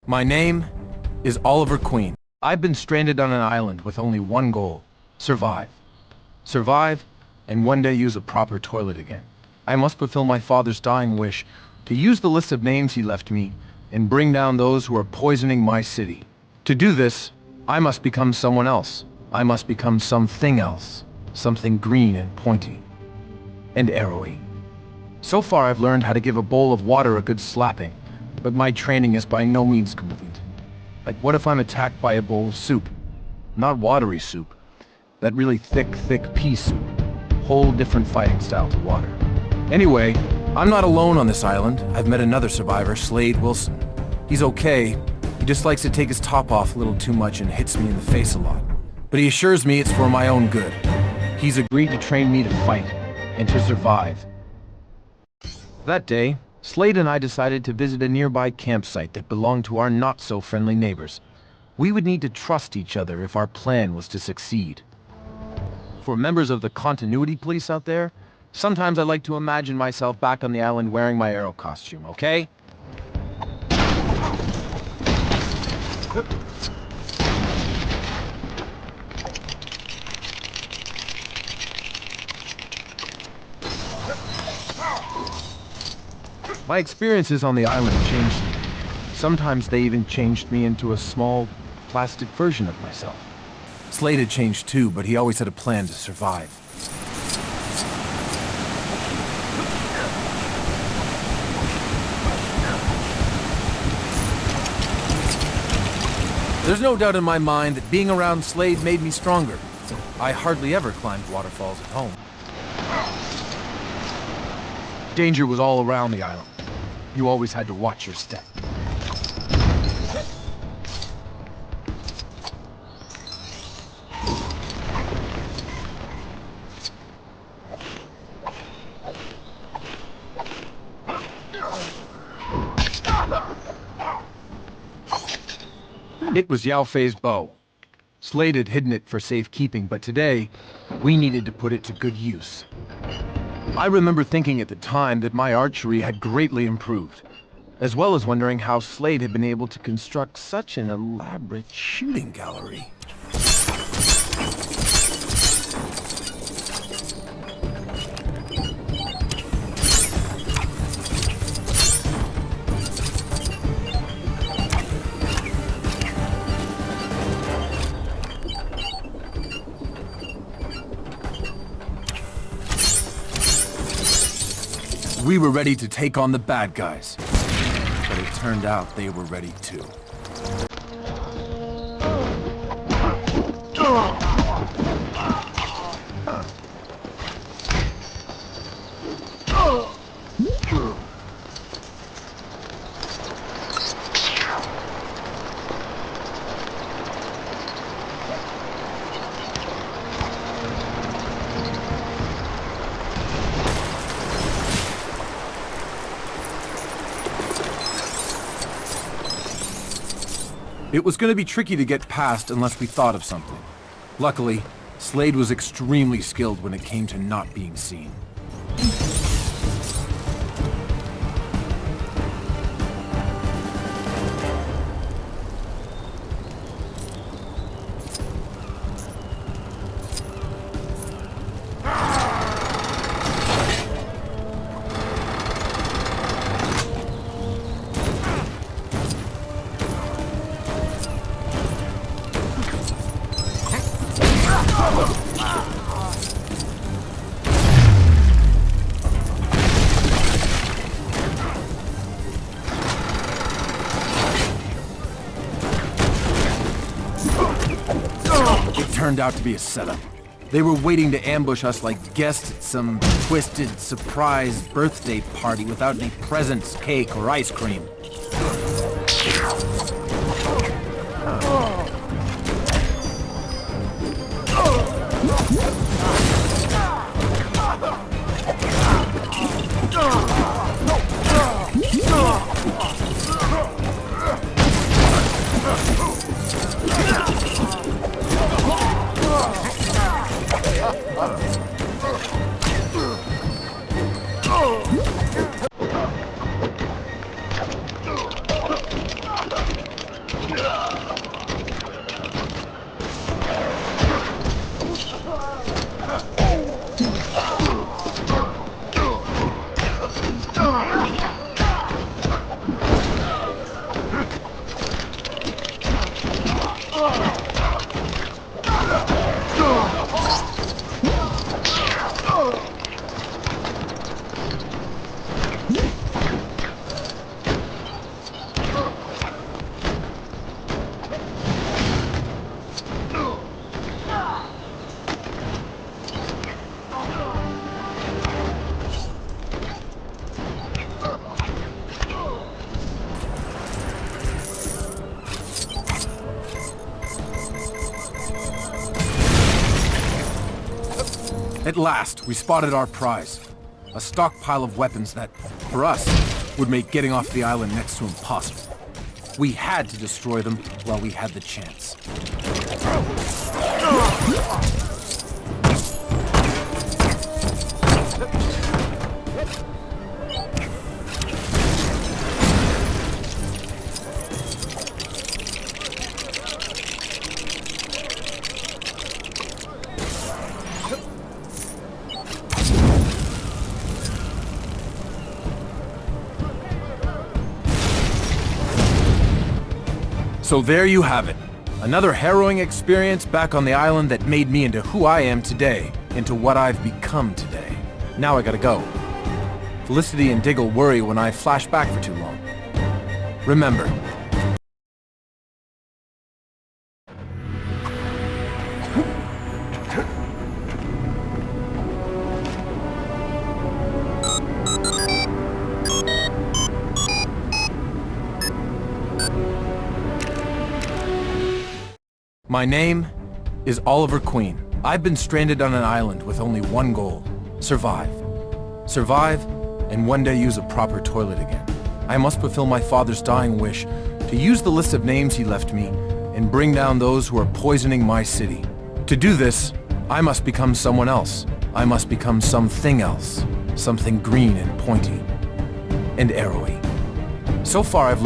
My name is Oliver Queen. I've been stranded on an island with only one goal: survive. Survive, and one day use a proper toilet again. I must fulfill my father's dying wish to use the list of names he left me and bring down those who are poisoning my city. To do this, I must become someone else. I must become something else. Something green and pointy. And arrowy. So far I've learned how to give a bowl of water a good slapping, but my training is by no means complete. Like, what if I'm attacked by a bowl of soup? Not watery soup. That really thick pea soup. Whole different fighting style to water. Anyway, I'm not alone on this island. I've met another survivor, Slade Wilson. He's okay. He just likes to take his top off a little too much and hits me in the face a lot. But he assures me it's for my own good. He's agreed to train me to fight and to survive. That day, Slade and I decided to visit a nearby campsite that belonged to our not-so-friendly neighbors. We would need to trust each other if our plan was to succeed. For members of the continuity police out there, sometimes I like to imagine myself back on the island wearing my arrow costume, okay? My experiences on the island changed me. Sometimes they even changed me into a small, plastic version of myself. Slade had changed too, but he always had a plan to survive. There's no doubt in my mind that being around Slade made me stronger. I hardly ever climbed waterfalls at home. Danger was all around the island. You always had to watch your step. It was Yao Fei's bow. Slade had hidden it for safekeeping, but today, we needed to put it to good use. I remember thinking at the time that my archery had greatly improved, as well as wondering how Slade had been able to construct such an elaborate shooting gallery. We were ready to take on the bad guys, but it turned out they were ready too. It was going to be tricky to get past unless we thought of something. Luckily, Slade was extremely skilled when it came to not being seen. Turned out to be a setup. They were waiting to ambush us like guests at some twisted, surprise birthday party without any presents, cake, or ice cream. At last, we spotted our prize. A stockpile of weapons that, for us, would make getting off the island next to impossible. We had to destroy them while we had the chance. So there you have it. Another harrowing experience back on the island that made me into who I am today, into what I've become today. Now I gotta go. Felicity and Diggle worry when I flash back for too long. Remember, my name is Oliver Queen. I've been stranded on an island with only one goal: survive. Survive, and one day use a proper toilet again. I must fulfill my father's dying wish to use the list of names he left me and bring down those who are poisoning my city. To do this, I must become someone else. I must become something else. Something green and pointy and arrowy. So far I've learned